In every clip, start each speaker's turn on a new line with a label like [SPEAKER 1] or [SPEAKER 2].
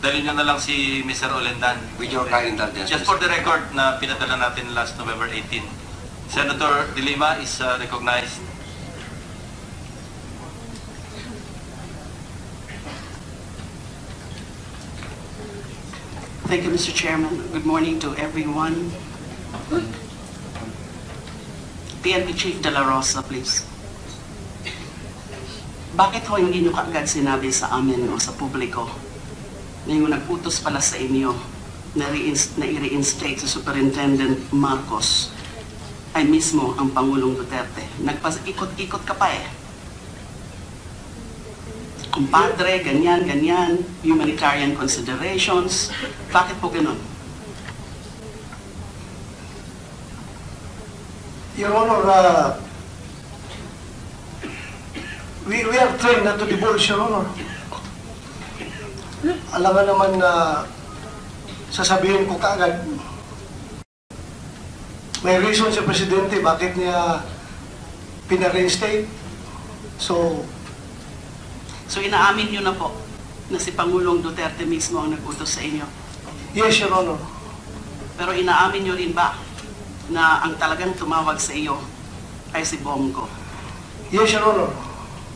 [SPEAKER 1] dalhin nyo na lang si Mr. Olendan.
[SPEAKER 2] With your kind indulgence.
[SPEAKER 1] Just for the record na pinadala natin last November 18. Senator De Lima is recognized.
[SPEAKER 3] Thank you, Mr. Chairman. Good morning to everyone. PNP Chief De La Rosa, please. Bakit ho hindi nyo kaagad sinabi sa amin o sa publiko na yung nag-utos pala sa inyo na i-reinstate sa Superintendent Marcos ay mismo ang Pangulong Duterte? Nagpa-ikot-ikot ka pa eh. Kumpadre, ganyan, ganyan, humanitarian considerations. Bakit po ganun?
[SPEAKER 4] Your Honor, we are trained not to divulge, Your Honor. Alam nga naman na sasabihin ko kaagad, may reason si Presidente bakit niya pina-reinstate.
[SPEAKER 3] So inaamin nyo na po na si Pangulong Duterte mismo ang nag-utos sa inyo?
[SPEAKER 4] Yes, Your Honor.
[SPEAKER 3] Pero inaamin nyo rin ba na ang talagang tumawag sa iyo ay si Bongo?
[SPEAKER 4] Yes, Your Honor.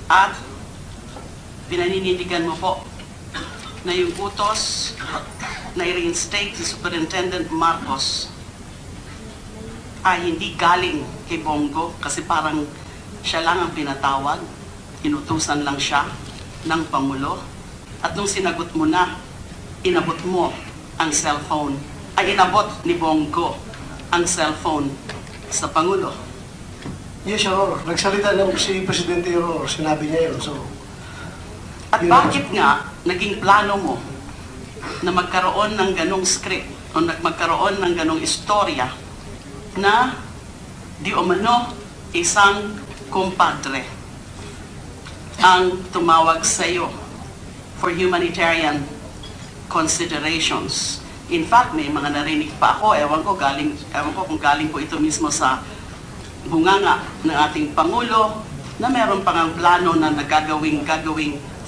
[SPEAKER 3] At pinaninindigan mo po na yung utos na i-reinstate si Superintendent Marcos ay hindi galing kay Bongo kasi parang siya lang ang pinatawag, inutusan lang siya ng Pangulo. At nung sinagot mo na, inabot mo ang cellphone, ay inabot ni Bongo ang cellphone sa Pangulo.
[SPEAKER 4] Yes, Your Honor. Nagsalita lang si Presidente, Your Honor. Sinabi niya yun.
[SPEAKER 3] At bakit nga naging plano mo na magkaroon ng ganong script o magkaroon ng ganong istorya na di umano isang kumpadre ang tumawag sa iyo for humanitarian considerations? In fact, may mga narinig pa ako, ewan ko kung galing po ito mismo sa bunganga ng ating Pangulo, na meron pang ang plano na gagawing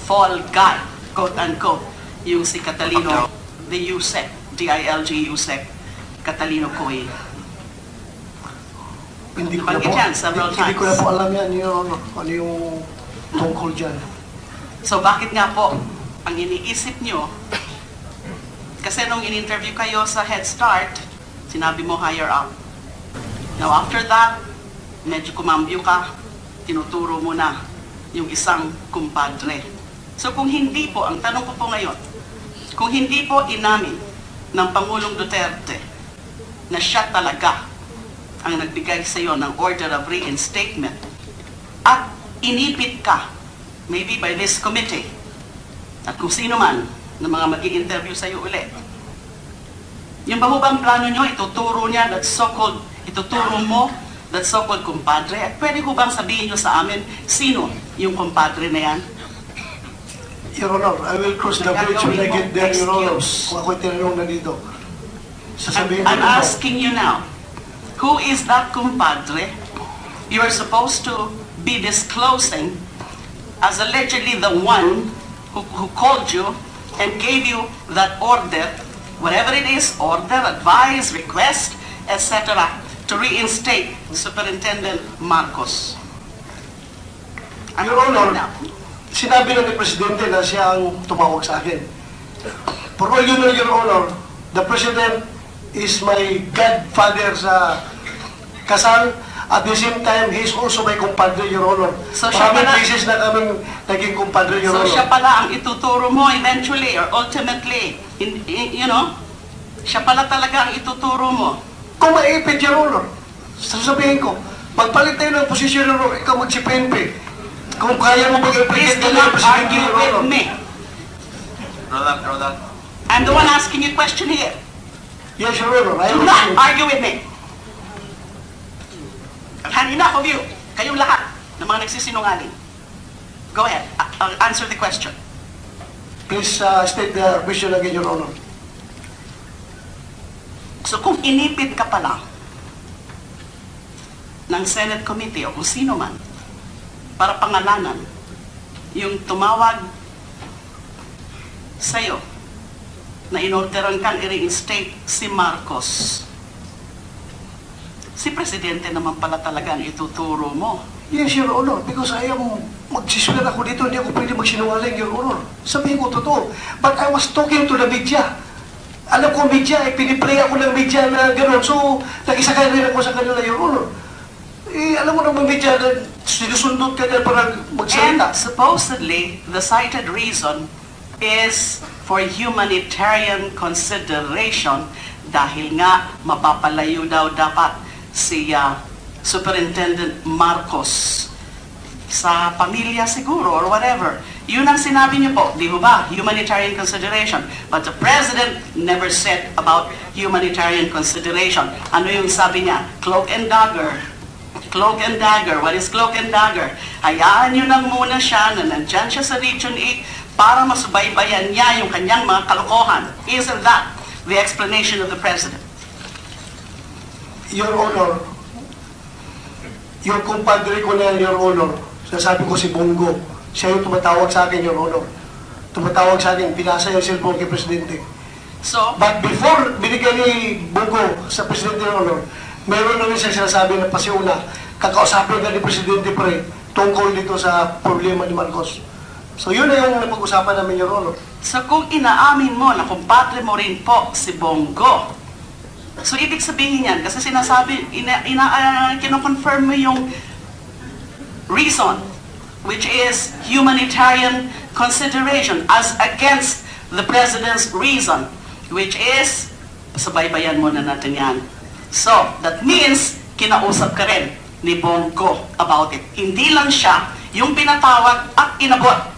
[SPEAKER 3] fall guy, quote-unquote, yung si Catalino, the USEC, DILG USEC, Catalino Coy.
[SPEAKER 4] Hindi ko na po alam yan, ano yung tungkol dyan.
[SPEAKER 3] So bakit nga po ang iniisip nyo, kasi nung in-interview kayo sa Head Start, sinabi mo higher up. Now after that, medyo kumambyo ka, tinuturo mo na yung isang kumpadre. So kung hindi po, ang tanong ko po ngayon, kung hindi po inamin ng Pangulong Duterte na siya talaga ang nagbigay sa iyo ng order of reinstatement at inipit ka, maybe by this committee, at kung sino man na mga mag-i-interview sa iyo ulit, yung ba bang plano nyo, ituturo niya that so-called, ituturo mo that so-called kumpadre, at pwede ko bang sabihin nyo sa amin sino yung kumpadre na yan?
[SPEAKER 4] Your Honor, I will cross the bridge when I get there, Your Honor. Kung ako'y tinanong na dito, sasabihin ko
[SPEAKER 3] I'm asking you now, who is that kumpadre you are supposed to be disclosing as allegedly the one who called you and gave you that order, whatever it is, order, advice, request, etc., to reinstate Superintendent Marcos?
[SPEAKER 4] Your Honor, sinabi na ni Presidente na siya ang tumawag sa akin. For all you know, Your Honor, the President is my godfather sa kasal. At the same time, he is also my compadre, Your Honor.
[SPEAKER 3] So maraming
[SPEAKER 4] beses na kaming naging compadre, Your Honor.
[SPEAKER 3] So siya pala ang ituturo mo eventually or ultimately, you know, siya pala talaga ang ituturo mo.
[SPEAKER 4] Kung maipit, Your Honor, sasabihin ko, pagpalit tayo ng posisyon, Your Honor, ikaw mag-PNP. Kung kaya mo mag-ipit,
[SPEAKER 3] Please do not argue with me.
[SPEAKER 1] Rodak.
[SPEAKER 3] I'm the one asking you a question here.
[SPEAKER 4] Yes, Your Honor.
[SPEAKER 3] Do not argue with me. I've had enough of you. Kayong lahat ng mga nagsisinungaling. Go ahead. Answer the question.
[SPEAKER 4] Please state the question again, Your Honor.
[SPEAKER 3] So kung inipit ka pala ng Senate Committee o kung sino man para pangalanan yung tumawag sa'yo na inorderan kang i-reinstate si Marcos. Si Presidente naman pala talaga ang ituturo mo.
[SPEAKER 4] Yes, Your Honor, because I am magsiswear ako dito, hindi ako pwede magsinungaling, Your Honor. Sabihin ko totoo. But I was talking to the media. Alam ko media, piniplay ako ng media na gano'n. So, nakisakay rin ako sa kanila, Your Honor. Alam mo naman media na sinusundot ka na parang
[SPEAKER 3] And
[SPEAKER 4] magsalita.
[SPEAKER 3] supposedly, the cited reason is for humanitarian consideration dahil nga mapapalayo daw dapat si Superintendent Marcos sa pamilya siguro or whatever. Yun ang sinabi niyo po, di ba? Humanitarian consideration. But the President never said about humanitarian consideration. Ano yung sabi niya? Cloak and dagger. Cloak and dagger. What is cloak and dagger? Hayaan nyo lang muna siya na nandyan siya sa Region 8 para masubaybayan niya yung kanyang mga kalokohan. Isn't that the explanation of the President?
[SPEAKER 4] Your Honor, yung kumpadre ko na yan, Your Honor, sasabi ko si Bongo, siya yung tumatawag sa akin, Your Honor. Tumatawag sa akin, pinasa yung cellphone kay Presidente.
[SPEAKER 3] So,
[SPEAKER 4] But before binigyan ni Bongo sa Presidente, Your Honor, meron na rin siya sinasabi na pasiuna, kakausapin ka ni Presidente Pre tungkol dito sa problema ni Marcos. So yun na yung napag-usapan namin, Your Honor.
[SPEAKER 3] so kung inaamin mo na kumpadre mo rin po si Bongo, so ibig sabihin yan, kasi sinasabi, kino-confirm mo yung reason, which is humanitarian consideration as against the President's reason, which is, sabaybayan muna natin yan. So, that means, kinausap ka rin ni Bongo about it. Hindi lang siya yung pinatawag at inabot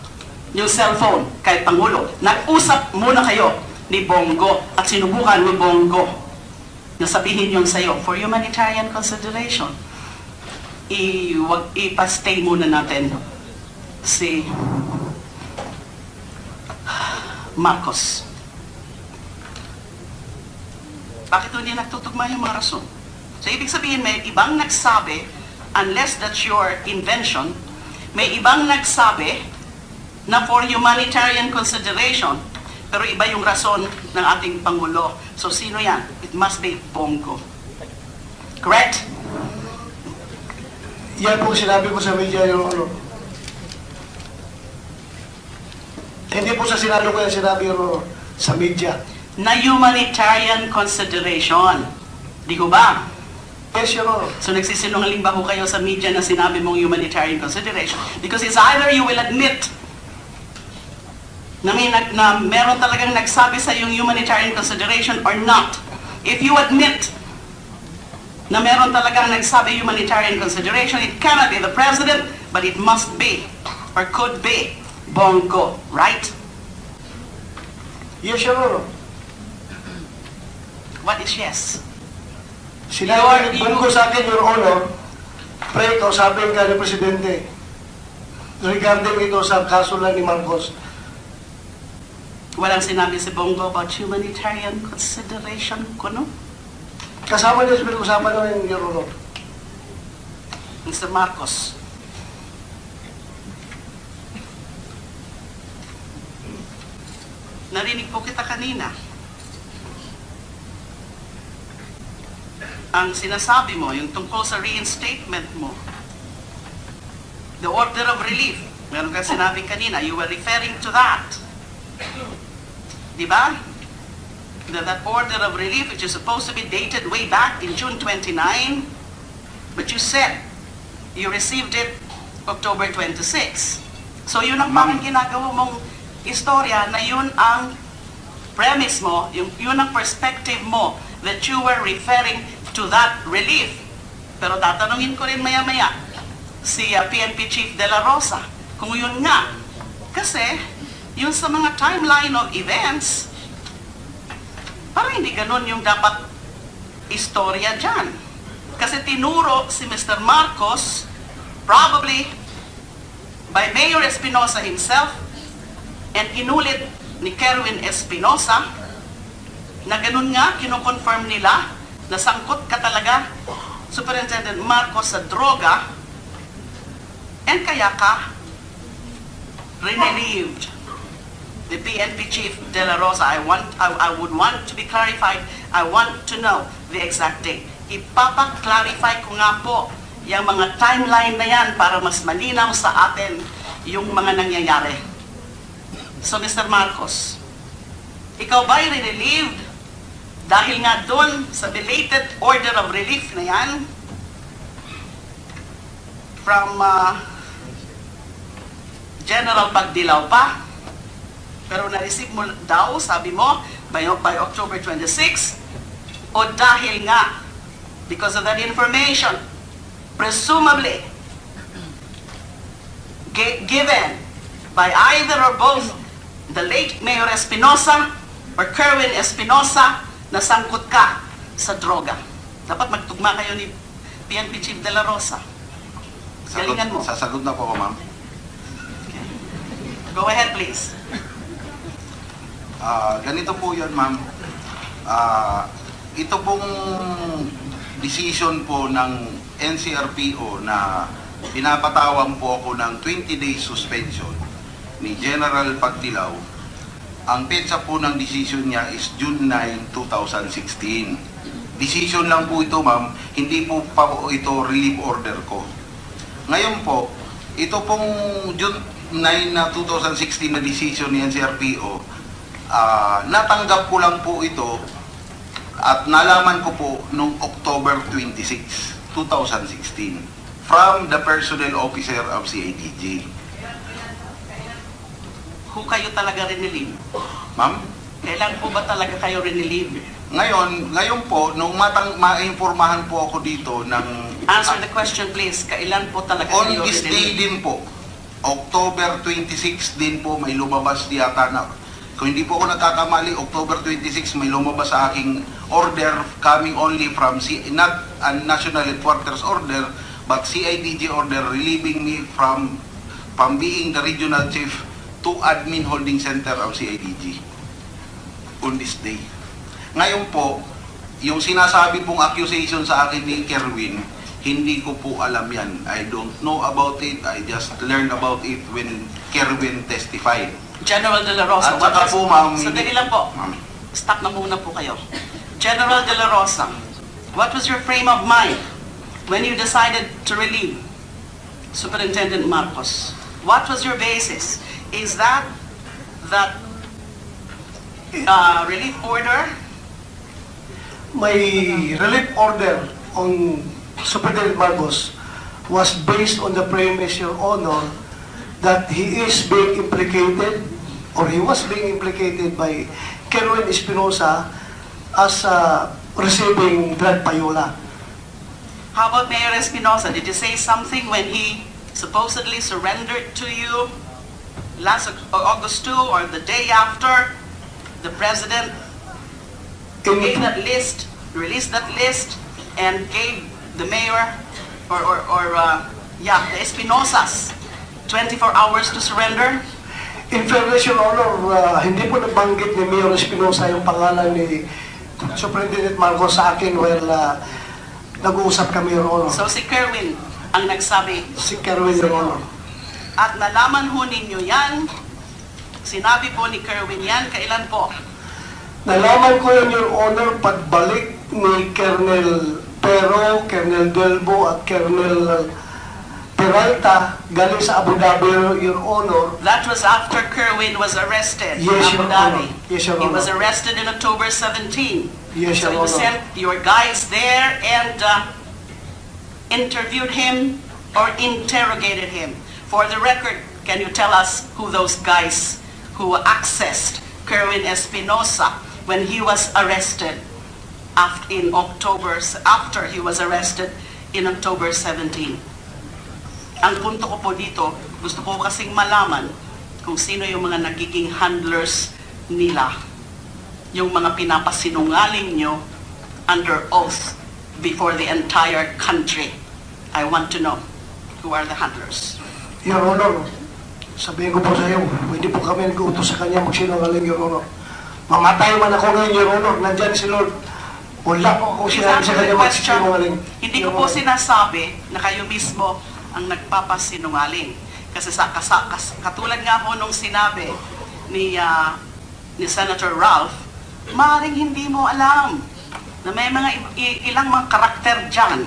[SPEAKER 3] yung cellphone kay Pangulo. Nag-usap muna kayo ni Bongo at sinubukan ni Bongo na sabihin yung sa'yo, for humanitarian consideration, ipastay muna natin si Marcos. Bakit hindi nagtutugma yung mga rason? So, ibig sabihin, may ibang nagsabi, unless that's your invention, may ibang nagsabi na for humanitarian consideration, pero iba yung rason ng ating Pangulo. So, sino yan? It must be Bongo. Correct?
[SPEAKER 4] Yan po sinabi ko sa media, Your Honor. Hindi po sa sinalo ko yan sinabi, Your Honor, sa media.
[SPEAKER 3] Na humanitarian consideration. Di ko ba?
[SPEAKER 4] Yes, Your Honor.
[SPEAKER 3] So nagsisinungaling ba ho kayo sa media na sinabi mong humanitarian consideration? Because it's either you will admit na meron talagang nagsabi sa yung humanitarian consideration or not. If you admit na meron talagang nagsabi humanitarian consideration, it cannot be the President, but it must be or could be Bongo, right?
[SPEAKER 4] Yes, Your Honor.
[SPEAKER 3] What is yes?
[SPEAKER 4] Sinabi ni Bongo sa akin, Your Honor, pre, kausapin ka ni Presidente regarding ito sa kaso lang ni Marcos.
[SPEAKER 3] Walang sinabi si Bongo about humanitarian consideration ko, no?
[SPEAKER 4] Kasama niya sa pinag-usapan namin, Your Honor.
[SPEAKER 3] Mr. Marcos. Narinig po kita kanina. Ang sinasabi mo, yung tungkol sa reinstatement mo, the order of relief, meron kang sinabi kanina, you were referring to that. Diba? That order of relief, which is supposed to be dated way back in June 29, but you said you received it October 26. So yun ang parang ginagawa mong istorya na yun ang premise mo, yun ang perspective mo, that you were referring to that relief. Pero tatanungin ko rin maya-maya si PNP Chief De La Rosa kung yun nga. Kasi yun sa mga timeline of events, parang hindi ganun yung dapat istorya dyan. Kasi tinuro si Mr. Marcos, probably by Mayor Espinosa himself, and inulit ni Kerwin Espinosa, na ganun nga, kinoconfirm nila, na sangkot ka talaga, Superintendent Marcos, sa droga, and kaya ka, relieved. the PNP Chief De La Rosa, I would want to be clarified. I want to know the exact date. Ipapa-clarify ko nga po yung mga timeline na yan para mas malinaw sa atin yung mga nangyayari. So, Mr. Marcos, ikaw ba'y relieved dahil nga doon sa belated order of relief na yan from General Pagdilaw pa, pero na-receive mo daw, sabi mo, by October 26, o dahil nga, because of that information, presumably, given by either or both the late Mayor Espinosa or Kerwin Espinosa, na sangkot ka sa droga. Dapat magtugma kayo ni PNP Chief De La Rosa. Galingan mo.
[SPEAKER 2] Sasagot na po ako, ma'am.
[SPEAKER 3] Go ahead, please.
[SPEAKER 2] Ganito po yan, ma'am. Ito pong decision po ng NCRPO na pinapatawan po ako ng 20 days suspension ni General Pagdilaw. Ang petsa po ng decision niya is June 9, 2016. Decision lang po ito, ma'am. Hindi po pa po ito relief order ko. Ngayon po, ito pong June 9 na 2016 na decision ni NCRPO, natanggap ko lang po ito at nalaman ko po noong October 26, 2016 from the personnel officer of CIDG.
[SPEAKER 3] Who kayo talaga rinelieve?
[SPEAKER 2] Ma'am?
[SPEAKER 3] Kailan po ba talaga kayo rinelieve?
[SPEAKER 2] Ngayon po, nung ma-informahan po ako dito ng...
[SPEAKER 3] Answer the question, please. Kailan po talaga
[SPEAKER 2] On
[SPEAKER 3] kayo
[SPEAKER 2] this day
[SPEAKER 3] rinelieve?
[SPEAKER 2] din po, October 26 din po may lumabas di ata na, kung hindi po ako nagkakamali, October 26 may lumabas sa aking order coming only from, not a national headquarters order, but CIDG order relieving me from being the regional chief to admin holding center of CIDG on this day. Ngayon po, yung sinasabi pong accusation sa akin ni Kerwin, hindi ko po alam yan. I don't know about it. I just learned about it when Kerwin testified.
[SPEAKER 3] General De La Rosa.
[SPEAKER 2] At saka po, ma'am,
[SPEAKER 3] Sandali lang po.
[SPEAKER 2] Ma'am.
[SPEAKER 3] Stop na muna po kayo. General De La Rosa, what was your frame of mind when you decided to relieve Superintendent Marcos? What was your basis? Is that relief order?
[SPEAKER 4] My relief order on Superintendent Marcos was based on the premise, Your Honor, that he is being implicated, or he was being implicated by Kerwin Espinosa as receiving drug payola.
[SPEAKER 3] How about Mayor Espinosa? Did you say something when he supposedly surrendered to you last August 2 or the day after the president gave that list, released that list, and gave the mayor the Espinosas 24 hours to surrender?
[SPEAKER 4] In fairness, Your Honor, hindi po nabanggit ni Mayor Espinosa yung pangalan ni Superintendent Marcos sa akin while nag-uusap kami, Your Honor.
[SPEAKER 3] So si Kerwin ang nagsabi.
[SPEAKER 4] Si Kerwin, Your Honor.
[SPEAKER 3] At nalaman ho ninyo yan, sinabi po ni Kerwin yan, kailan po?
[SPEAKER 4] Nalaman ko yun, Your Honor, pagbalik ni Colonel Pero, Colonel Delbo at Colonel Peralta galing sa Abu Dhabi, Your Honor.
[SPEAKER 3] That was after Kerwin was arrested in
[SPEAKER 4] Yes,
[SPEAKER 3] Abu
[SPEAKER 4] Your
[SPEAKER 3] Dhabi.
[SPEAKER 4] Honor. Yes, Your
[SPEAKER 3] He was
[SPEAKER 4] Honor.
[SPEAKER 3] arrested in October 17.
[SPEAKER 4] Yes,
[SPEAKER 3] So
[SPEAKER 4] Your
[SPEAKER 3] you
[SPEAKER 4] Honor.
[SPEAKER 3] sent your guys there and interviewed him or interrogated him. For the record, can you tell us who those guys who accessed Kerwin Espinosa when he was arrested after he was arrested in October 17? Ang punto ko po dito, gusto ko kasing malaman kung sino yung mga nagiging handlers nila, yung mga pinapasinungaling nyo under oath before the entire country. I want to know who are the handlers.
[SPEAKER 4] Your Honor, sabihin ko po sa iyo, hindi po kami nag-utos sa kanya magsinungaling, Your Honor. Mamatay man ako ngayon, Your Honor, nandyan si Lord. Wala po ako sinabi sa kanya magsinungaling.
[SPEAKER 3] Hindi ko po sinasabi na kayo mismo ang nagpapasinungaling. Kasi katulad nga po nung sinabi ni Senator Ralph, maaaring hindi mo alam na may mga ilang mga karakter dyan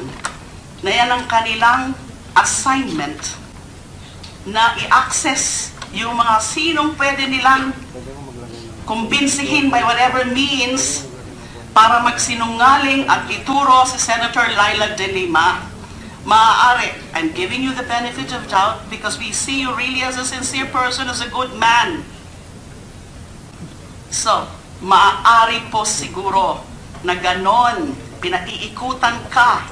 [SPEAKER 3] na yan ang kanilang assignment na i-access yung mga sinong pwede nilang kumbinsihin by whatever means para magsinungaling at ituro si Senator Laila De Lima. Maaari, I'm giving you the benefit of doubt because we see you really as a sincere person, as a good man. So, maaari po siguro na ganon, pinaiikutan ka,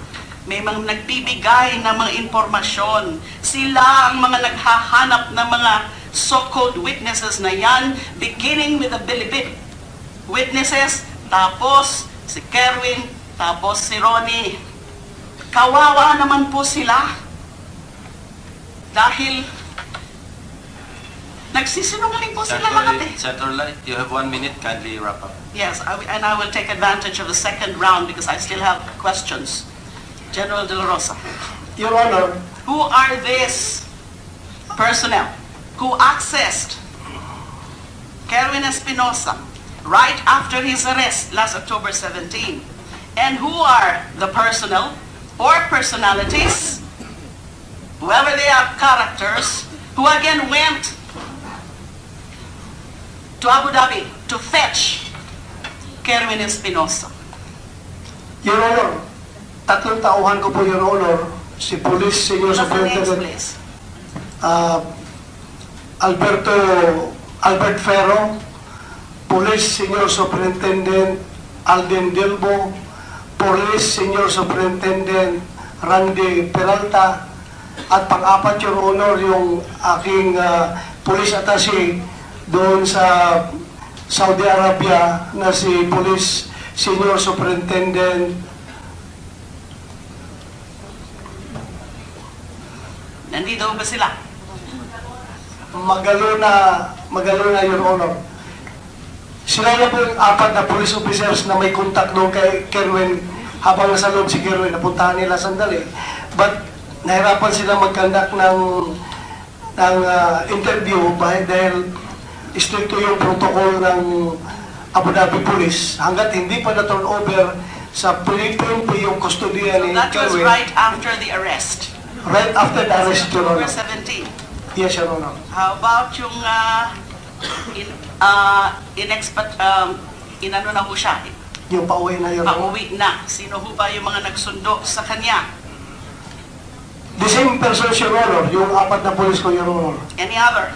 [SPEAKER 3] may mga nagbibigay ng mga impormasyon. Sila ang mga naghahanap ng mga so-called witnesses na yan, beginning with the Bilibid witnesses, tapos si Kerwin, tapos si Ronnie. Kawawa naman po sila dahil nagsisinungaling po sila lahat eh.
[SPEAKER 1] Senator Lai, you have 1 minute. Kindly wrap up.
[SPEAKER 3] Yes, and I will take advantage of the second round because I still have questions. General De La Rosa,
[SPEAKER 4] Your Honor,
[SPEAKER 3] who are these personnel who accessed Kerwin Espinosa right after his arrest last October 17? And who are the personnel or personalities, whoever they are, characters, who again went to Abu Dhabi to fetch Kerwin Espinosa?
[SPEAKER 4] Your Honor, tatlong tauhan ko po, Your Honor, si Police Senior
[SPEAKER 3] What's the names,
[SPEAKER 4] Superintendent
[SPEAKER 3] please?
[SPEAKER 4] Albert Ferro, Police Senior Superintendent Alden Delbo, Police Senior Superintendent Randy Peralta, at pang-apat, Your Honor, yung aking police attaché doon sa Saudi Arabia na si Police Senior Superintendent
[SPEAKER 3] Nandito ba sila?
[SPEAKER 4] Magalona, Your Honor. Sila na po yung apat na police officers na may contact doon kay Kerwin habang nasa loob si Kerwin. Napuntahan nila sandali. But nahirapan sila mag-conduct ng interview dahil stricto yung protocol ng Abu Dhabi Police hanggat hindi pa na-turn over sa Philippine yung kustodiya ni
[SPEAKER 3] That was
[SPEAKER 4] Kerwin.
[SPEAKER 3] right after the arrest.
[SPEAKER 4] Right after the arrest, Your
[SPEAKER 3] October
[SPEAKER 4] Honor.
[SPEAKER 3] 17.
[SPEAKER 4] Yes, Your Honor.
[SPEAKER 3] How about yung inano na ho siya?
[SPEAKER 4] Yung pauwi na, Your Honor.
[SPEAKER 3] Pauwi na. Sino ho ba yung mga nagsundo sa kanya?
[SPEAKER 4] The same person, Your Honor, yung apat na police ko, Your Honor.
[SPEAKER 3] Any other?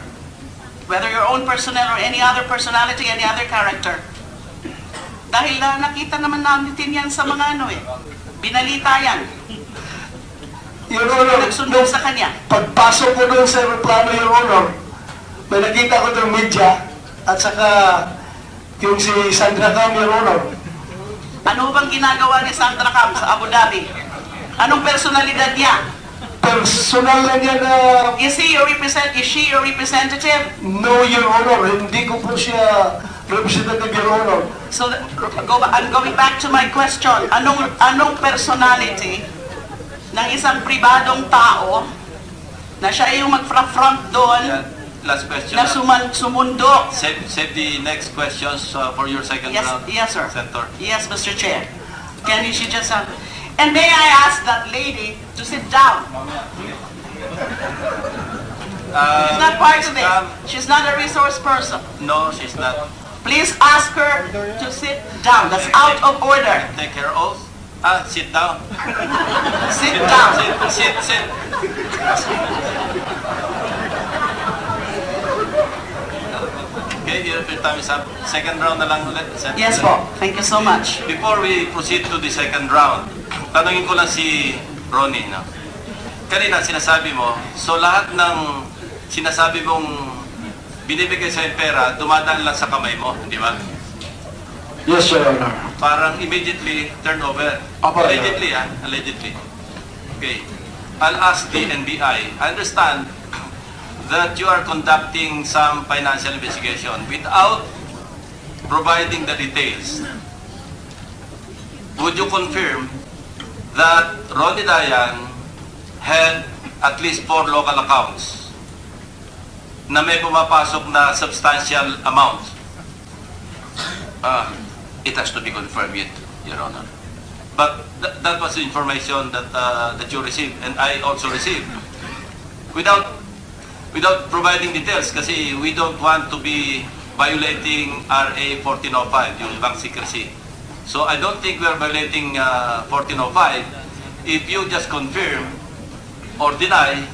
[SPEAKER 3] Whether your own personnel or any other personality, any other character. Dahil nakita naman namin yan sa mga binalita yan.
[SPEAKER 4] Your Honor,
[SPEAKER 3] Nagsundo sa kanya.
[SPEAKER 4] pagpasok ko doon sa aeroplano, Your Honor, may nakita ko doon media at saka yung si Sandra Cam, Your Honor.
[SPEAKER 3] Ano bang ginagawa ni Sandra Cam sa Abu Dhabi? Anong personalidad niya?
[SPEAKER 4] Personal na niya na,
[SPEAKER 3] Is she your representative?
[SPEAKER 4] no, Your Honor, hindi ko po siya representative, Your Honor.
[SPEAKER 3] So I'm going back to my question. Anong personality ng isang pribadong tao na siya yung mag-front doon
[SPEAKER 1] Yeah. Last question.
[SPEAKER 3] na sumundo?
[SPEAKER 1] Save the next questions for your second
[SPEAKER 3] Yes,
[SPEAKER 1] round.
[SPEAKER 3] yes, sir.
[SPEAKER 1] Senator.
[SPEAKER 3] Yes, Mr. Chair. Can she just and may I ask that lady to sit down? She's not part of it. She's not a resource person.
[SPEAKER 1] No, she's not.
[SPEAKER 3] Please ask her to sit down. That's out of order.
[SPEAKER 1] Take her oath. Sit down.
[SPEAKER 3] Sit down.
[SPEAKER 1] Sit. Okay, your time is up. Second round na lang ulit.
[SPEAKER 3] Yes po. Thank you so much.
[SPEAKER 1] Before we proceed to the second round, tanungin ko lang si Ronnie. No? Kanina sinasabi mo, so lahat ng sinasabi mong binibigay sa pera, dumadaan lang sa kamay mo, di ba?
[SPEAKER 4] Yes, Your Honor.
[SPEAKER 1] Parang immediately turnover.
[SPEAKER 4] Opo,
[SPEAKER 1] Allegedly, allegedly. Okay. I'll ask the NBI. I understand that you are conducting some financial investigation without providing the details. Would you confirm that Ronnie Dayan had at least 4 local accounts na may pumapasok na substantial amount.
[SPEAKER 5] It has to be confirmed yet, Your Honor.
[SPEAKER 1] But that was the information that that you received and I also received. Without providing details kasi we don't want to be violating RA 1405, yung bank secrecy. So I don't think we are violating 1405 if you just confirm or deny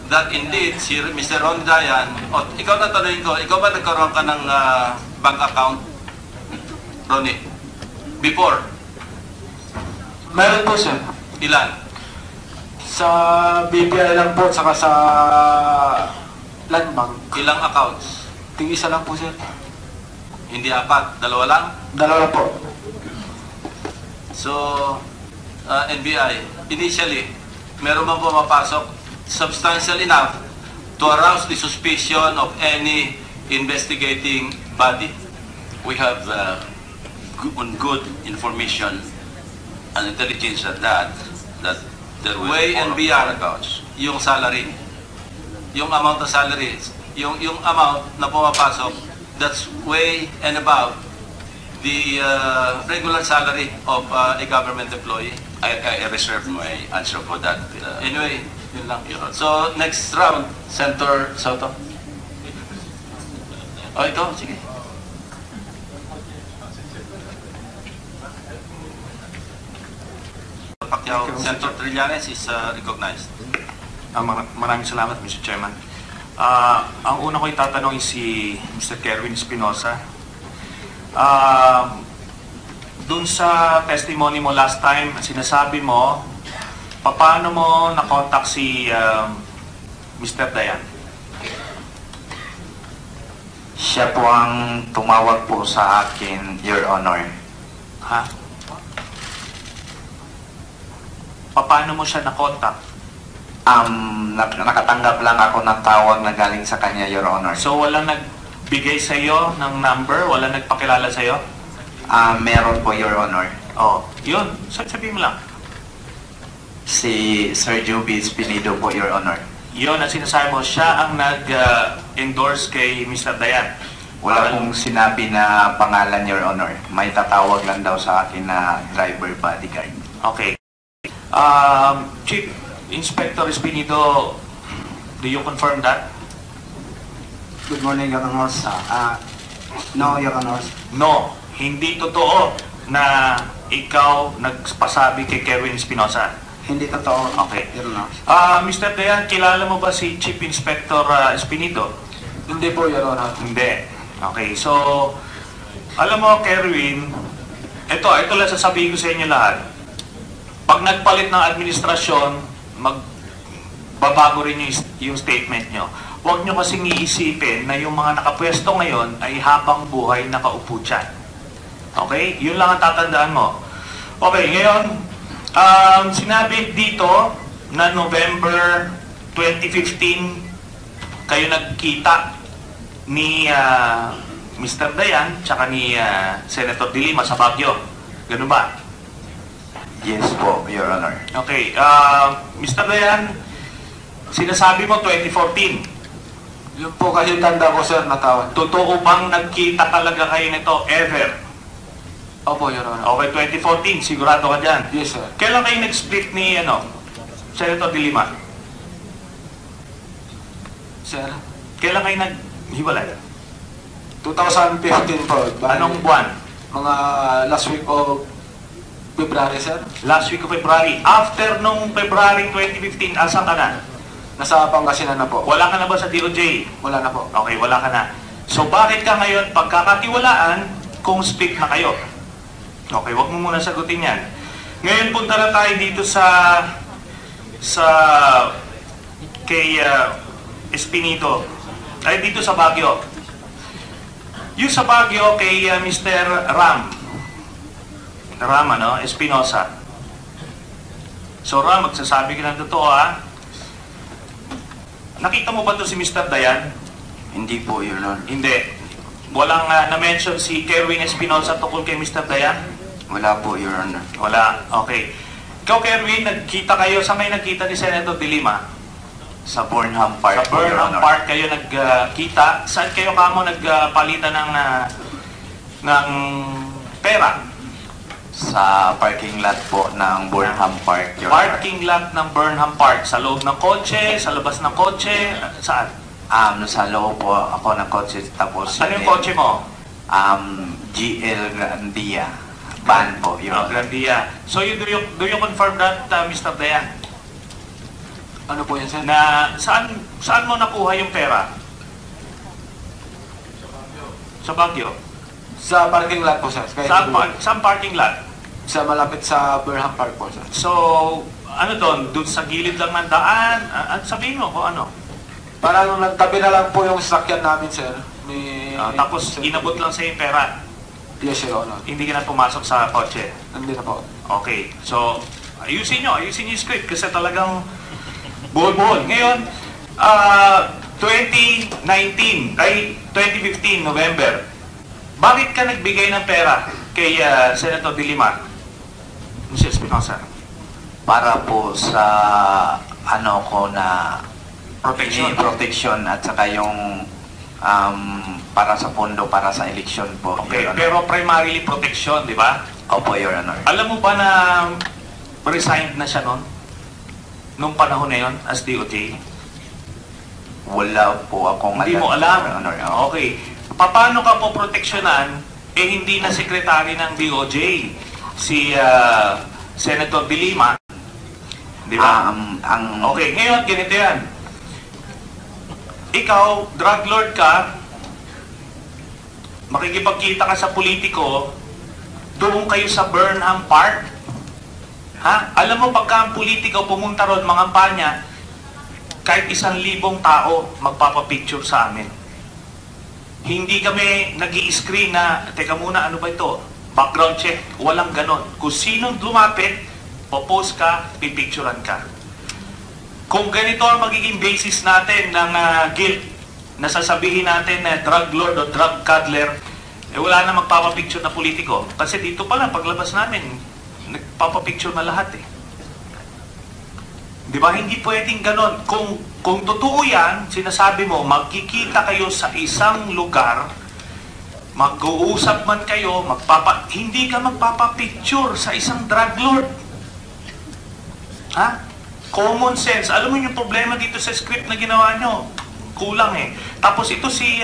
[SPEAKER 1] that indeed si Mr. Ron Dayan, o ikaw na tanongin ko, ikaw ba nagkaroon ka ng bank account, Ronnie? Before?
[SPEAKER 6] Meron po, sir.
[SPEAKER 1] Ilan?
[SPEAKER 6] Sa BPI lang po, saka sa Land Bank.
[SPEAKER 1] Ilang accounts?
[SPEAKER 6] Tig-isa lang po, sir.
[SPEAKER 1] Hindi apat, dalawa lang?
[SPEAKER 6] Dalawa po.
[SPEAKER 1] So, NBI, initially, meron bang pumapasok substantial enough to arouse the suspicion of any investigating body?
[SPEAKER 5] We have good information and intelligence that there were
[SPEAKER 1] Way and beyond
[SPEAKER 5] accounts.
[SPEAKER 1] yung salary, yung amount of salary, yung amount na pumapasok, that's way and above the regular salary of a government employee.
[SPEAKER 5] I reserve my answer for that.
[SPEAKER 1] Anyway, yun lang. So, next round, Senator Soto. O, ito, sige. Pacquiao, Senator Trillanes is recognized.
[SPEAKER 7] Maraming salamat, Mr. Chairman. Ang una ko itatanong is si Mr. Kerwin Espinosa. Doon sa testimony mo last time, sinasabi mo, paano mo na-contact si Mr. Dayan?
[SPEAKER 8] Siya po ang tumawag po sa akin, Your Honor.
[SPEAKER 7] Ha? Paano mo siya na-contact?
[SPEAKER 8] Nakatanggap lang ako ng tawag na galing sa kanya, Your Honor.
[SPEAKER 7] So walang nagbigay sa iyo ng number? Walang nagpakilala sa iyo?
[SPEAKER 8] Meron po, Your Honor.
[SPEAKER 7] Oh, yun. Sabihin mo lang.
[SPEAKER 8] Si Sir Juby Espinido po, Your Honor.
[SPEAKER 7] Yun ang sinasabi mo, siya ang nag-endorse kay Mr. Dayan.
[SPEAKER 8] Wala pong sinabi na pangalan, Your Honor. May tatawag lang daw sa akin na driver bodyguard.
[SPEAKER 7] Okay. Chief Inspector Espinido, do you confirm that?
[SPEAKER 6] Good morning, Your Honor. No, Your Honor.
[SPEAKER 7] No, hindi totoo na ikaw nagpasabi kay Kerwin Espinosa.
[SPEAKER 6] Hindi totoo.
[SPEAKER 7] Okay.
[SPEAKER 6] Your Honor.
[SPEAKER 7] Mr. Dayan, kilala mo ba si Chief Inspector Espinido?
[SPEAKER 6] Hindi po, Your Honor.
[SPEAKER 7] Hindi. Okay, so, alam mo, Kerwin, ito lang sasabihin ko sa inyo lahat. Pag nagpalit ng administrasyon, magbabago rin yung statement nyo. Huwag nyo kasing iisipin na yung mga nakapwesto ngayon ay habang buhay nakaupo dyan. Okay? Yun lang ang tatandaan mo. Okay, ngayon, sinabi dito na November 2015, kayo nagkita ni Mr. Dayan tsaka ni Senator De Lima sa Baguio. Ganun ba?
[SPEAKER 8] Yes po, Your Honor.
[SPEAKER 7] Okay. Mr. Dayan, sinasabi mo 2014.
[SPEAKER 6] Yun po kasi tanda ko, sir, na tawag.
[SPEAKER 7] Totoo bang nagkita talaga kayo nito ever?
[SPEAKER 6] Opo, Your Honor.
[SPEAKER 7] Okay, 2014. Sigurado ka dyan.
[SPEAKER 6] Yes, sir.
[SPEAKER 7] Kailan kayo nag-split ni Senator De Lima?
[SPEAKER 6] Sir,
[SPEAKER 7] Kailan kayo naghiwalay?
[SPEAKER 6] 2015 po.
[SPEAKER 7] Anong buwan?
[SPEAKER 6] Mga last week of February, sir.
[SPEAKER 7] Last week of February. After nung February 2015, asan ka na?
[SPEAKER 6] Nasa Pangasinan na po.
[SPEAKER 7] Wala ka na ba sa DOJ?
[SPEAKER 6] Wala na po.
[SPEAKER 7] Okay, wala ka na. So bakit ka ngayon pagkakatiwalaan kung split na kayo? Okay, wag mo muna sagutin yan. Ngayon punta na tayo dito sa kay Espinido. Ay dito sa Baguio. Yung sa Baguio kay Mr. Ram, Espinosa. So Ram, magsasabi ka ng totoo ha? Nakita mo ba ito si Mr. Dayan?
[SPEAKER 8] Hindi po, Your Honor.
[SPEAKER 7] Hindi. Walang na-mention si Kerwin Espinosa tungkol kay Mr. Dayan?
[SPEAKER 8] Wala po, Your Honor.
[SPEAKER 7] Wala. Okay. Ikaw, Kerwin, nagkita kayo. Saan kayo nagkita ni Senator De Lima?
[SPEAKER 8] Sa Burnham Park
[SPEAKER 7] Sa
[SPEAKER 8] po, Your
[SPEAKER 7] Burnham
[SPEAKER 8] Honor.
[SPEAKER 7] Park kayo nagkita. Saan kayo kamo nagpalitan ng pera?
[SPEAKER 8] Sa parking lot po ng Burnham Park, Your Honor.
[SPEAKER 7] Parking lot ng Burnham Park. Sa loob ng kotse, sa labas ng kotse, saan?
[SPEAKER 8] Sa loob po ako ng kotse, tapos
[SPEAKER 7] Ano yung kotse mo?
[SPEAKER 8] GL Grandia. Van po, Your Honor.
[SPEAKER 7] Grandia. So do you confirm that, Mr. Dayan?
[SPEAKER 6] Ano po yan, sir?
[SPEAKER 7] Na saan mo nakuha yung pera? Sa Baguio.
[SPEAKER 6] Sa parking lot po, sir.
[SPEAKER 7] Saan parking lot?
[SPEAKER 6] Sa malapit sa Burnham Park po, sir.
[SPEAKER 7] So, ano doon? Doon sa gilid lang ng daan? Sabihin mo kung ano.
[SPEAKER 6] Parang nagtabi na lang po yung sasakyan namin, sir. May...
[SPEAKER 7] Tapos inabot lang sa yung pera.
[SPEAKER 6] Yes, Your Honor.
[SPEAKER 7] Hindi ka na pumasok sa kotse.
[SPEAKER 6] Hindi na po.
[SPEAKER 7] Okay. So, ayusin yung script kasi talagang buhol-buhol. Ngayon, 2015, November, bakit ka nagbigay ng pera kay Senator De Lima? Mr. Espinosa.
[SPEAKER 8] Para po sa ko na
[SPEAKER 7] Protection.
[SPEAKER 8] at saka yung para sa pondo, para sa eleksyon po,
[SPEAKER 7] Okay,
[SPEAKER 8] Your Honor.
[SPEAKER 7] pero primarily protection, di ba?
[SPEAKER 8] Opo, Your Honor.
[SPEAKER 7] Alam mo ba na resigned na siya noon? Nung panahon na yon as DOJ?
[SPEAKER 8] Wala po akong
[SPEAKER 7] Hindi mo alam?
[SPEAKER 8] Your Honor.
[SPEAKER 7] Okay. Paano ka po proteksyonan hindi na sekretary ng DOJ si Senator De Lima? Di ba? Okay, ngayon ganito yan. Ikaw, drug lord ka, makikipagkita ka sa politiko, doon kayo sa Burnham Park. Ha? Alam mo, pagka ang politiko pumunta ron, mga panya, kahit 1,000 tao magpapapicture sa amin. Hindi kami nag-i-screen na, teka muna, ano ba ito? Background check. Walang ganon. Kung sinong lumapit, popost ka, pipicturean ka. Kung ganito ang magiging basis natin ng guilt, na sasabihin natin na drug lord o drug cuddler, wala na magpapapicture na politiko. Kasi dito pala, paglabas namin, nagpapapicture na lahat eh. Di ba? Hindi pwedeng ganon. Kung totoo yan, sinasabi mo, magkikita kayo sa isang lugar, mag-uusap man kayo, hindi ka magpapapicture sa isang drug lord. Ha? Common sense. Alam mo yung problema dito sa script na ginawa nyo? Kulang eh. Tapos ito si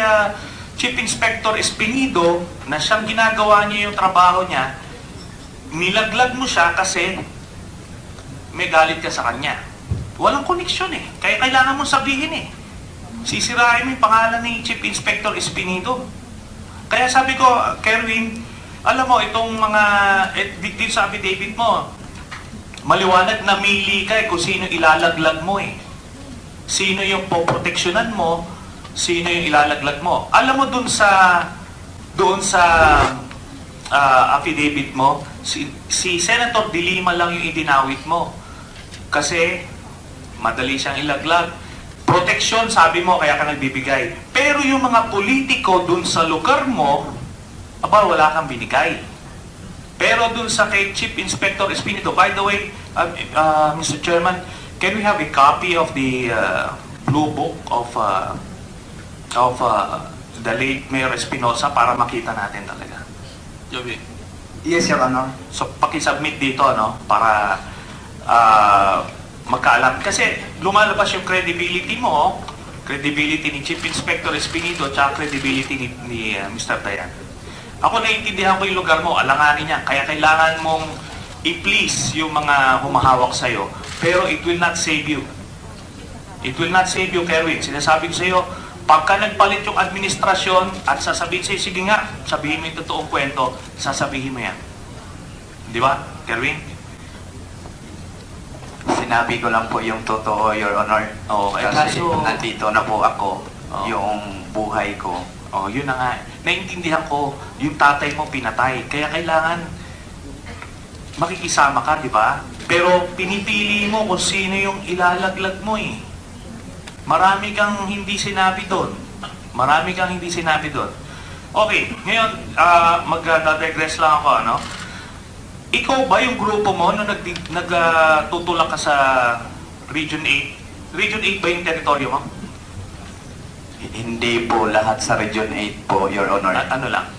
[SPEAKER 7] Chief Inspector Espinido, na siyang ginagawa niya yung trabaho niya, nilaglag mo siya kasi may galit ka sa kanya. Walang koneksyon eh. Kaya kailangan mong sabihin eh. Sisirain mo yung pangalan ni Chief Inspector Espinido. Kaya sabi ko, Kerwin, alam mo, itong mga, dito sa affidavit mo, maliwanag na mili ka eh kung sino ilalaglag mo eh. Sino yung poproteksyonan mo, sino yung ilalaglag mo. Alam mo doon sa affidavit mo, si Senator De Lima lang yung idinawit mo. Kasi madali siyang ilaglag. Proteksyon, sabi mo, kaya ka nagbibigay. Pero yung mga politiko doon sa lugar mo, wala kang binigay. Pero dun sa kay Chief Inspector Espinido, by the way, Mr. Chairman, can we have a copy of the blue book of the late Mayor Espinosa para makita natin talaga?
[SPEAKER 1] Joby.
[SPEAKER 4] Yes, Your Honor.
[SPEAKER 7] So, pakisubmit dito, no? Para magkaalam. Kasi lumalabas yung credibility mo, credibility ni Chief Inspector Espinido, at credibility ni Mr. Dayan. Ako naiintindihan ko yung lugar mo, alanganin niya. Kaya kailangan mong i-please yung mga humahawak sa'yo. Pero it will not save you. It will not save you, Kerwin. Sinasabi ko sa'yo, pagka nagpalit yung administrasyon at sasabihin sa'yo, sige nga, sabihin mo yung totoong kwento, sasabihin mo yan. Di ba, Kerwin?
[SPEAKER 8] Sinabi ko lang po yung totoo, Your Honor.
[SPEAKER 7] Okay,
[SPEAKER 8] Kasi
[SPEAKER 7] kaso-
[SPEAKER 8] nandito na po ako,
[SPEAKER 7] Oh.
[SPEAKER 8] yung buhay ko.
[SPEAKER 7] Oh, yun na nga. Naintindihan ko, yung tatay mo pinatay. Kaya kailangan makikisama ka, di ba? Pero pinipili mo kung sino yung ilalaglag mo eh. Marami kang hindi sinabi doon. Marami kang hindi sinabi doon. Okay, ngayon, mag-digress lang ako, ano? Ikaw ba yung grupo mo nung nagtutulak ka sa Region 8 Region 8 ba yung teritoryo mo?
[SPEAKER 8] Hindi po lahat sa Region 8 po, Your Honor.
[SPEAKER 7] Ano lang?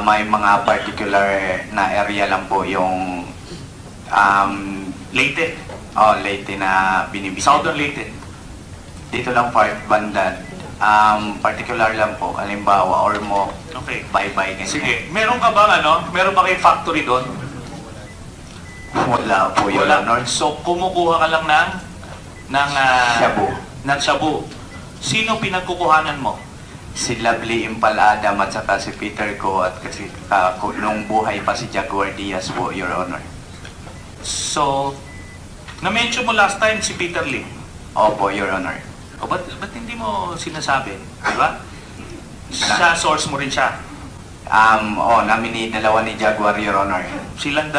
[SPEAKER 8] May mga particular na area lang po yung
[SPEAKER 7] Leyte?
[SPEAKER 8] Leyte na binibigyan.
[SPEAKER 7] Southern Leyte?
[SPEAKER 8] Dito lang part banda. Particular lang po, halimbawa, Ormoc,
[SPEAKER 7] Okay.
[SPEAKER 8] Baybay, ganyan.
[SPEAKER 7] Sige. Meron ka bang meron ba kayong factory doon?
[SPEAKER 8] Wala po, Your Honor.
[SPEAKER 7] So, kumukuha ka lang ng
[SPEAKER 8] Shabu.
[SPEAKER 7] ng shabu. Sino pinagkukuhanan mo?
[SPEAKER 8] Si Lovely Impal Adam at saka si Peter Ko at kasi nung buhay pa si Jaguar Diaz po, Your Honor.
[SPEAKER 7] So, na-mention mo last time si Peter Lim.
[SPEAKER 8] Opo, Your Honor.
[SPEAKER 7] O, ba't hindi mo sinasabi? Di ba? Sa source mo rin siya.
[SPEAKER 8] Namin dalawa ni Jaguar, Your Honor.
[SPEAKER 7] Silang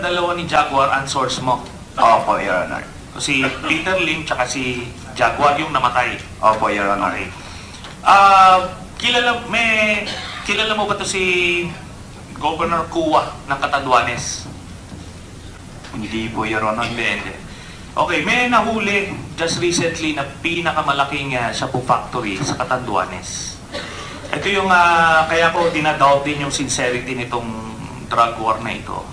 [SPEAKER 7] dalawa ni Jaguar ang source mo.
[SPEAKER 8] Opo, Your Honor.
[SPEAKER 7] Si Peter Lim tsaka si Jaguar yung namatay.
[SPEAKER 8] Opo, Your Honor.
[SPEAKER 7] Okay. Kilala mo ba to si Governor Kua ng Catanduanes?
[SPEAKER 8] Hindi po, Your Honor.
[SPEAKER 7] Hindi. Okay, may nahuli just recently na pinakamalaking shabu factory sa Catanduanes. Ito yung kaya ko dinadoubt din yung sincerity nitong drug war na ito.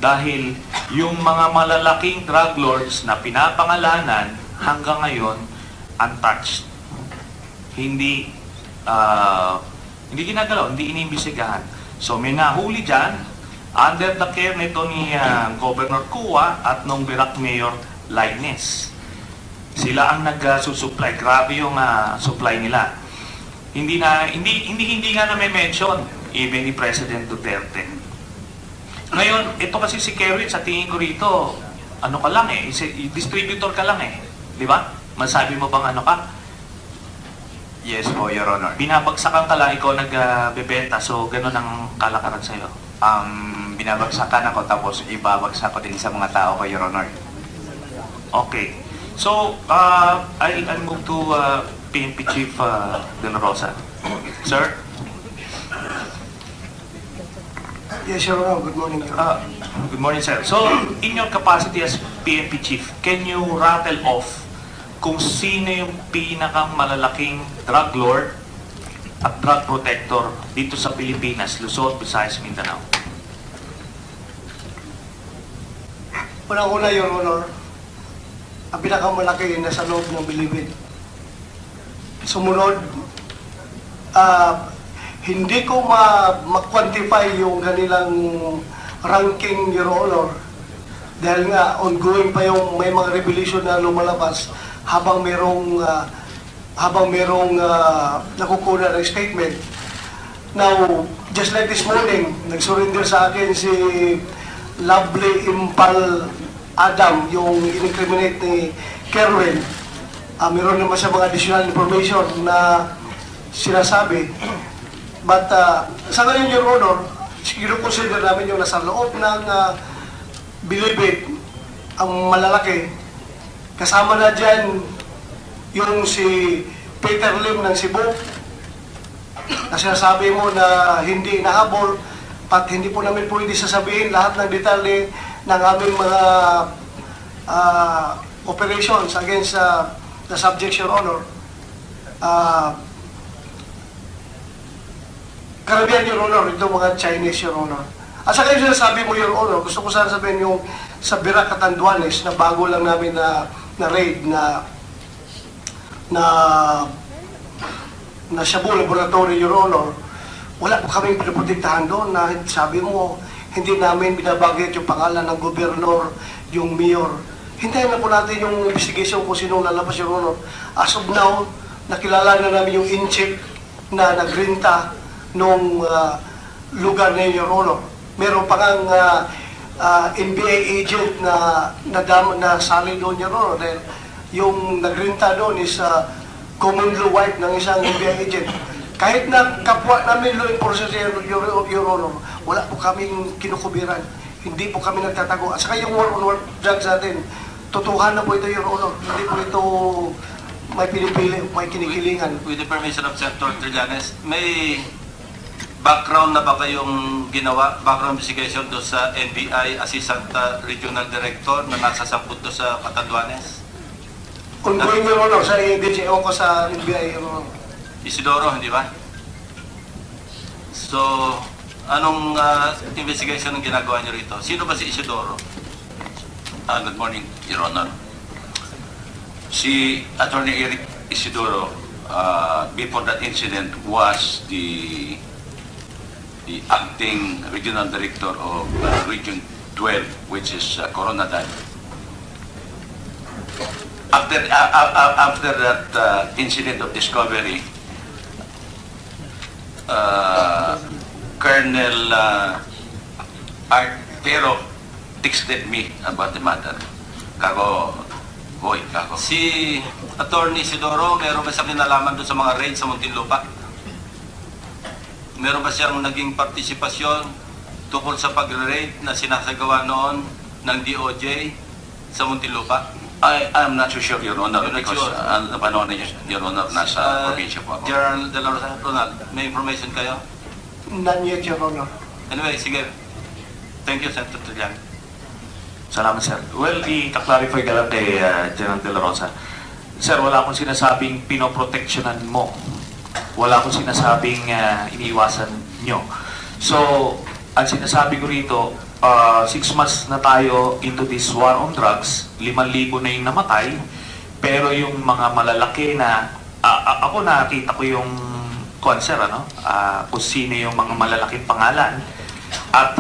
[SPEAKER 7] Dahil yung mga malalaking drug lords na pinapangalanan hanggang ngayon untouched. Hindi ginagalaw, hindi inimbisigahan. So may nahuli dyan under the care nito ni Governor Kua at nung Birac Mayor Lainez. Sila ang nag-supply. Grabe yung supply nila. Hindi nga na may mention even ni President Duterte. Ngayon, ito kasi si Kerwin, sa tingin ko rito, ano ka lang distributor ka lang di ba? Masabi mo bang ano ka?
[SPEAKER 8] Yes po, Your Honor.
[SPEAKER 7] Binabagsakan ka lang, ikaw nagbebenta, so ganun ang kalakaran sa'yo.
[SPEAKER 8] Binabagsakan ako tapos ibabagsak ko din sa mga tao ko, Your Honor.
[SPEAKER 7] Okay. So, I'll move to PNP Chief De La Rosa. Sir?
[SPEAKER 4] Yes, Your Honor. Good morning, Your Honor.
[SPEAKER 7] Good morning, sir. So, in your capacity as PNP Chief, can you rattle off kung sino yung pinakang malalaking drug lord at drug protector dito sa Pilipinas, Luzon, Visayas, Mindanao?
[SPEAKER 4] Unang-una, Your Honor, ang pinakamalaki na sa loob ng Bilibid. Sumunod, hindi ko ma-quantify yung kanilang ranking, Your Honor, dahil nga ongoing pa yung may mga revelation na lumalabas habang merong nakukuha ng statement. Now, just like this morning, nag-surrender sa akin si Lovely Impal Adam, yung in-incriminate ni Kerwin. Meron naman siya mga additional information na sinasabi. But sa ngayon, Your Honor, consider namin yung nasa loob ng Bilibid, ang malalaki. Kasama na dyan yung si Peter Lim ng Cebu, na sinasabi mo na hindi nahabol, at hindi po namin pwede sasabihin lahat ng detalye ng aming mga operations against the subject, Your Honor. Karamihan, Your Honor, ito mga Chinese, Your Honor. At saka yung sinasabi mo, Your Honor, gusto ko sana sabihin yung sa Birac Catanduanes na bago lang namin na raid na Shabu Laboratory, Your Honor. Wala po kaming pinaprotektahan doon na sabi mo, hindi namin binabanggit yung pangalan ng gobernador, yung mayor. Hintayin na po natin yung investigation kung sinong lalabas, Your Honor. As of now, nakilala na namin yung in-check na nagrinta nung lugar na yun, Your Honor. Meron pa kang NBA agent na sali doon, Your Honor. Dahil yung nagrinta doon is common law wife ng isang NBA agent. Kahit na kapwa namin law enforcement, Your Honor, wala po kaming kinukubiran. Hindi po kami nagtatago. At saka yung war-on-war drugs natin, tutuhan na po ito, Your Honor. Hindi po ito may pinipili, may kinikilingan.
[SPEAKER 1] With the permission of Senator Trillanes, may background na ba kayong ginawa, background investigation doon sa NBI Assistant Regional Director na nasa samput doon sa Catanduanes?
[SPEAKER 4] Ongoing, Your Honor, sa DG, ewan ko sa NBI, Your Honor.
[SPEAKER 1] Isidoro, hindi ba? So, anong investigation ang ginagawa niyo rito? Sino ba si Isidoro?
[SPEAKER 5] Good morning, Your Honor. Si Attorney Eric Isidoro, before that incident, was the acting regional director of Region 12, which is Coronadal. After that incident of discovery, Colonel Artero texted me about the matter. Kako.
[SPEAKER 1] Si Attorney Isidoro, meron ba siyang kinalaman doon sa mga raid sa Muntinlupa? Meron ba siyang naging partisipasyon tungkol sa pag-raid na sinasagawa noon ng DOJ sa Muntinlupa?
[SPEAKER 5] I'm not so sure, Your Honor,
[SPEAKER 1] You're not
[SPEAKER 5] because
[SPEAKER 1] sure?
[SPEAKER 5] napanood niyo, Your Honor, nasa probinsya po ako.
[SPEAKER 1] General De La Rosa, Ronald, may information kayo?
[SPEAKER 4] None yet, Your Honor.
[SPEAKER 1] Anyway, sige. Thank you, Senator Trillanes.
[SPEAKER 7] Salamat, sir. Well, i-clarify ka lang kay General De La Rosa. Sir, wala akong sinasabing pinoproteksyonan mo. Wala akong sinasabing iniiwasan nyo. So, ang sinasabi ko rito, 6 months na tayo into this war on drugs, 5,000 na yung namatay, pero yung mga malalaki na, ako nakita ko yung concert, kung sino yung mga malalaking pangalan, at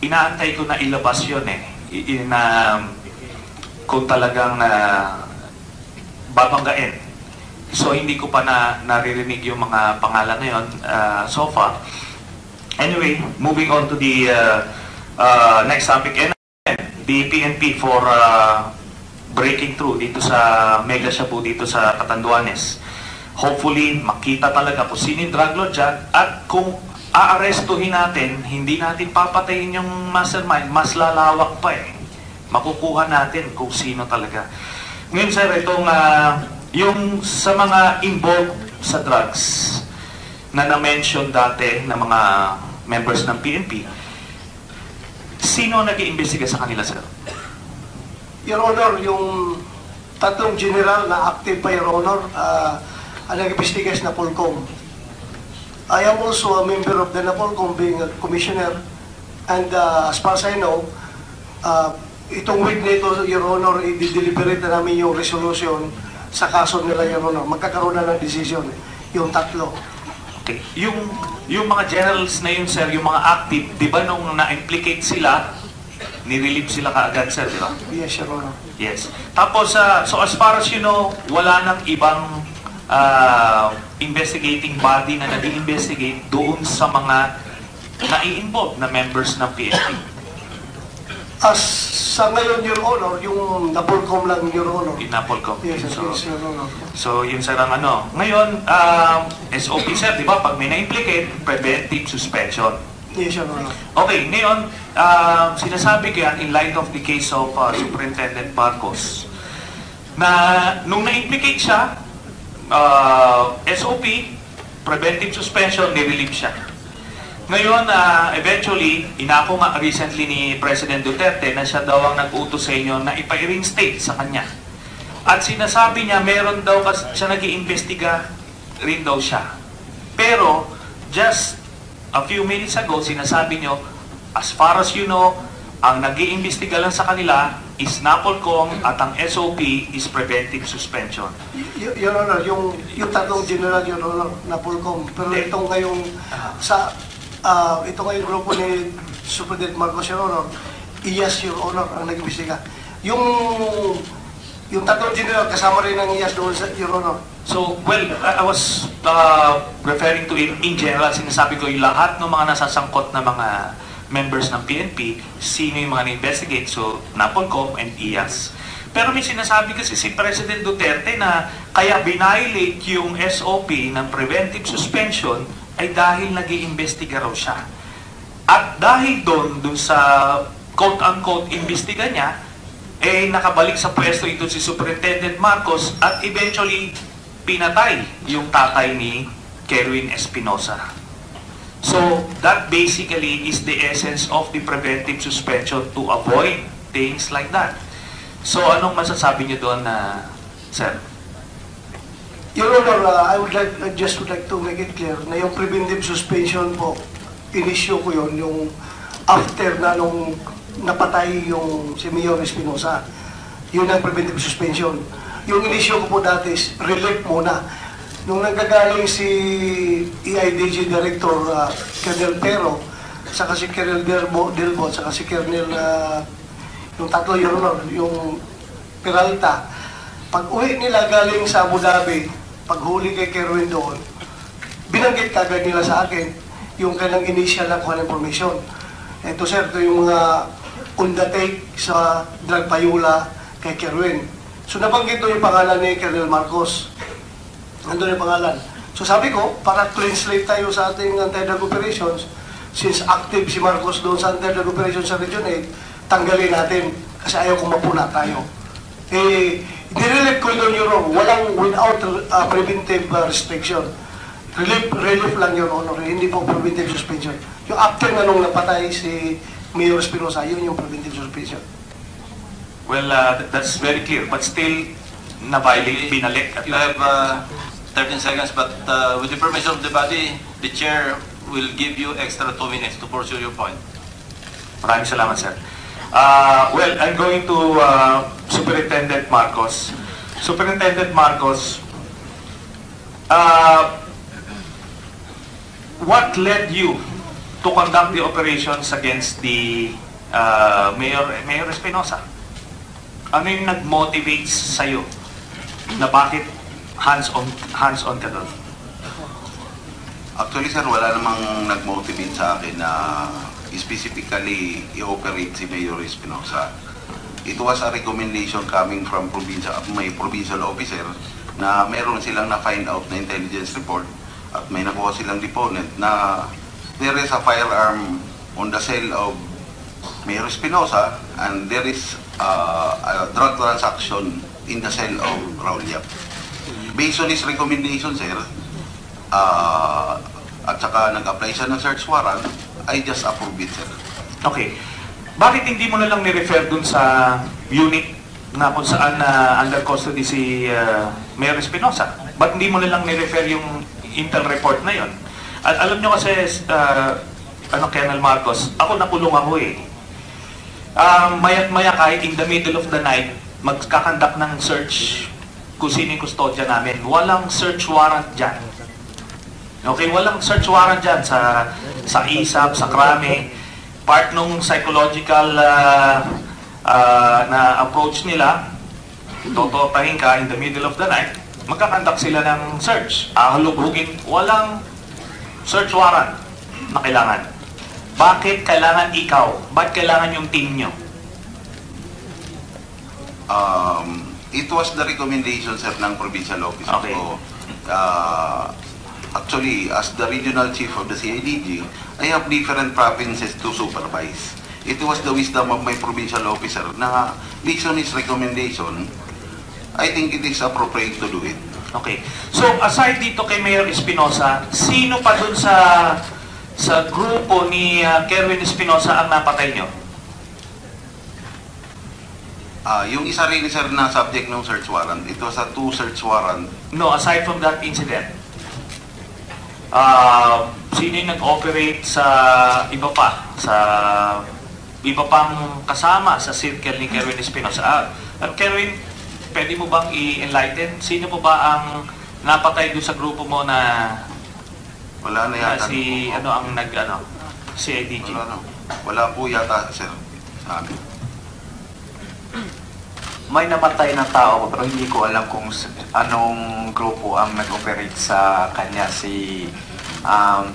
[SPEAKER 7] inaantay ko na ilabas yun kung talagang babanggain. So hindi ko pa naririnig yung mga pangalan na yun so far. Anyway, moving on to the next topic, and the PNP for breaking through dito sa Mega Shabu dito sa Catanduanes. Hopefully, makita talaga kung sino yung drug lord dyan, at kung aarestuhin natin, hindi natin papatayin yung mastermind, mas lalawak pa makukuha natin kung sino talaga. Ngayon, sir, itong yung sa mga involved sa drugs na na-mention dati ng mga members ng PNP, sino nag-iimbestiga sa kanila, sir?
[SPEAKER 4] Your Honor, yung tatlong general na active pa, Your Honor, ang nag-investigas na Polcom. I am also a member of the Napolcom, being a commissioner, and as far as I know, itong week na ito, Your Honor, i-deliberate na namin yung resolution sa kaso nila, Your Honor. Magkakaroon na ng decision, yung tatlo.
[SPEAKER 7] Okay. Yung mga generals na yun, sir, yung mga active, di ba nung na-implicate sila, nirelieve sila kaagad, sir, di ba?
[SPEAKER 4] Yes, Your Honor.
[SPEAKER 7] Yes. Tapos, so as far as you know, wala nang ibang investigating body na nag-investigate doon sa mga na-involved na members ng PNP.
[SPEAKER 4] As sa ngayon, Your Honor, yung Napolcom lang, Your Honor.
[SPEAKER 7] In Napolcom.
[SPEAKER 4] Yes,
[SPEAKER 7] So,
[SPEAKER 4] yes, Your Honor.
[SPEAKER 7] so yun, sir, ang ano. Ngayon, SOP, sir, di ba, pag may na-implicate, preventive suspension.
[SPEAKER 4] Yes, Your Honor.
[SPEAKER 7] Okay, ngayon, sinasabi ko yan in light of the case of Superintendent Marcos, na nung na-implicate siya, SOP, preventive suspension, nirelieve siya. Ngayon, eventually, inako nga recently ni President Duterte na siya daw ang nag-utos sa inyo na ipa-reinstate sa kanya. At sinasabi niya, meron daw siya nag-iimbestiga rin daw siya. Pero, just a few minutes ago, sinasabi niyo, as far as you know, ang nag-iimbestiga lang sa kanila is Napolcom at ang SOP is preventive suspension.
[SPEAKER 4] Your Honor, yung tatlong general, Your Honor, Napolcom. Pero itong ngayong ito ngayong grupo ni Superintendent Marcos, Your Honor, IAS, Your Honor, ang nag-imbestiga. Yung tatlong general, kasama rin ng IAS doon sa Your Honor.
[SPEAKER 7] So, well, I was referring to in general, sinasabi ko yung lahat ng mga nasasangkot na mga members ng PNP, sino yung mga na-investigate, so Napolcom and IAS. Pero may sinasabi kasi si President Duterte na kaya binviolate yung SOP ng preventive suspension ay dahil nag-iimbestiga raw siya. At dahil doon sa quote-unquote imbestiga niya, nakabalik sa pwesto ito si Superintendent Marcos at eventually pinatay yung tatay ni Kerwin Espinosa. So, that basically is the essence of the preventive suspension to avoid things like that. So, anong masasabi niyo doon na Sir.
[SPEAKER 4] Your Honor, I just would like to make it clear na yung preventive suspension po, in-issue ko yun, yung after na nung napatay yung si Mayor Espinosa. Yun ang preventive suspension. Yung in-issue ko po dati is relief muna. Nung nanggagaling si EIDG Director Colonel Pero, saka si Colonel Delbo, saka si Colonel, yung tatlo, Your Honor, yung Peralta, pag uwi nila galing sa Abu Dhabi, paghuli kay Kerwin doon, binanggit kagad nila sa akin yung kanilang initial na kuha information. Ito sir, ito yung mga on the take sa drug payula kay Kerwin. So nabanggit doon yung pangalan ni Colonel Marcos. Nandun yung pangalan. So sabi ko, para clean slate tayo sa ating anti-drug operations, since active si Marcos doon sa anti-drug operations sa Region 8, tanggalin natin kasi ayaw kong mapuna tayo. Nirelieve ko doon yung walang without preventive restriction. Relief lang Your Honor, hindi po preventive suspension. Yung after na nung napatay si Mayor Espinosa, yun yung preventive suspension.
[SPEAKER 7] Well, that's very clear, but still, na-violate, binalik.
[SPEAKER 1] You have 13 seconds, but with the permission of the body, the chair will give you extra 2 minutes to pursue your point.
[SPEAKER 7] Maraming salamat, sir. Well, I'm going to Superintendent Marcos. Superintendent Marcos, what led you to conduct the operations against the Mayor Espinosa? Ano yung nag-motivate sa'yo na bakit hands-on ka doon?
[SPEAKER 2] Actually sir, wala namang nag-motivate sa akin na specifically i-operate si Mayor Espinosa. It was a recommendation coming from my provincial officer na meron silang na-find out na intelligence report at may nakuha silang deponent na there is a firearm on the cell of Mayor Espinosa and there is a drug transaction in the cell of Raul Yap. Based on his recommendation, sir, at saka nag-apply siya ng search warrant, I just approve it, sir.
[SPEAKER 7] Okay. Bakit hindi mo na lang ni-refer dun sa unit na kung saan under custody si Mayor Espinosa? Ba't hindi mo na lang ni-refer yung intel report na yon? At alam nyo kasi, Colonel Marcos, ako nakulong ako eh. Maya't-maya kahit in the middle of the night, magkakandak ng search kung sino yung kustodya namin. Walang search warrant dyan. Okay, walang search warrant dyan sa ISAP, sa Krame. Part nung psychological na approach nila, tototahin ka in the middle of the night, magkakandak sila ng search. Halubugin, walang search warrant na kailangan. Bakit kailangan ikaw? Bakit kailangan yung team nyo?
[SPEAKER 2] It was the recommendation, sir, ng provincial office
[SPEAKER 7] Okay.
[SPEAKER 2] ko. Actually, as the regional chief of the CIDG, I have different provinces to supervise. It was the wisdom of my provincial officer na based on his recommendation, I think it is appropriate to do it.
[SPEAKER 7] Okay. So, aside dito kay Mayor Espinosa, sino pa dun sa grupo ni Kerwin Espinosa ang napatay nyo?
[SPEAKER 2] Yung isa rin, sir, na subject ng search warrant, it was a 2 search warrant.
[SPEAKER 7] No, aside from that incident, sino yung nag-operate sa iba pa? Sa iba pang kasama sa circle ni Kerwin Espinosa? Kerwin, pwede mo bang i-enlighten? Sino po ba ang napatay doon sa grupo mo na
[SPEAKER 2] Wala na yata.
[SPEAKER 7] CIDG?
[SPEAKER 2] Wala po yata, sir, sa amin.
[SPEAKER 8] May namatay na tao pero hindi ko alam kung anong grupo ang nag-operate sa kanya, si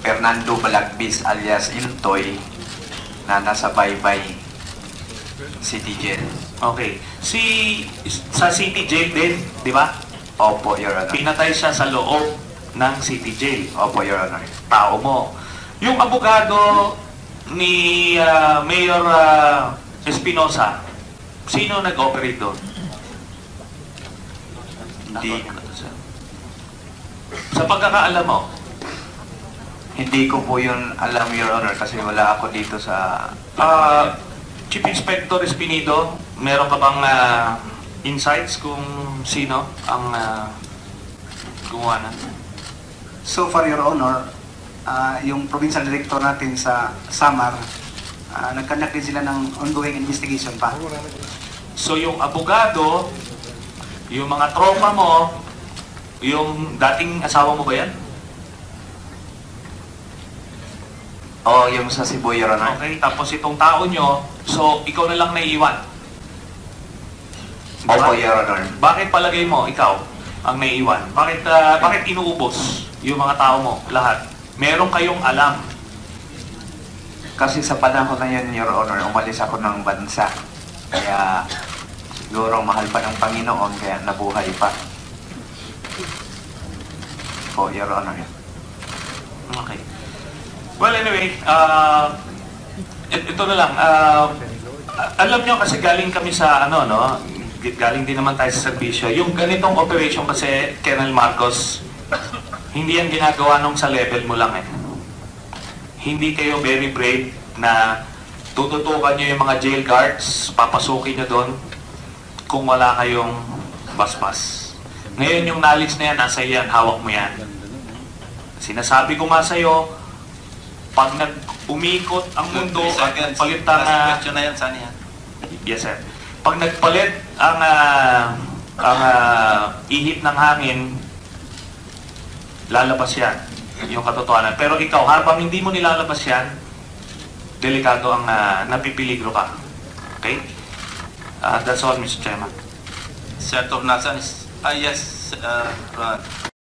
[SPEAKER 8] Fernando Balagbis alias Intoy na nasa Baybay City Jail.
[SPEAKER 7] Okay. Sa City Jail din, di ba?
[SPEAKER 8] Opo, Your Honor.
[SPEAKER 7] Pinatay siya sa loob ng City Jail.
[SPEAKER 8] Opo, Your Honor.
[SPEAKER 7] Tao mo. Yung abogado ni Mayor Espinosa, sino nag-operate doon?
[SPEAKER 8] Hindi,
[SPEAKER 7] Sa pagkakaalam mo,
[SPEAKER 8] hindi ko po yun alam, Your Honor, kasi wala ako dito sa...
[SPEAKER 7] Chief Inspector Espinido, meron ka bang insights kung sino ang gumawa na?
[SPEAKER 9] So far, Your Honor, yung provincial director natin sa Samar, nagkanak din sila ng ongoing investigation pa.
[SPEAKER 7] So yung abogado, yung mga tropa mo, yung dating asawa mo ba yan?
[SPEAKER 8] O yung sa Cebu, Your Honor.
[SPEAKER 7] Okay, tapos itong tao nyo, so ikaw na lang naiiwan.
[SPEAKER 8] Opo, Your Honor.
[SPEAKER 7] Bakit palagay mo, ikaw, ang naiiwan? Bakit inuubos yung mga tao mo, lahat? Meron kayong alam.
[SPEAKER 8] Kasi sa panahon na yun, Your Honor, umalis ako ng bansa. Kaya siguro mahal pa ng Panginoon, kaya nabuhay pa. Po, Your Honor.
[SPEAKER 7] Okay. Well, anyway, ito na lang. Alam nyo kasi galing kami sa galing din naman tayo sa serbisyo. Yung ganitong operation kasi, Colonel Marcos, hindi yan ginagawa nung sa level mo lang eh. Hindi kayo very brave na tututukan nyo yung mga jail guards, papasukin nyo doon kung wala kayong basbas. Ngayon yung knowledge na yan, nasa yan, hawak mo yan. Sinasabi ko nga sa'yo, pag nag-umikot ang mundo at nagpalit ang...
[SPEAKER 1] question na yan, saan yan?
[SPEAKER 7] Yes, sir. Pag nagpalit ang ihip ng hangin, lalabas yan, yung katotohanan. Pero ikaw, habang hindi mo nilalabas yan, delikado ang napipiligro ka. Okay? That's all, Mr. Chairman.
[SPEAKER 1] Senator Nasan is... yes, Ronald.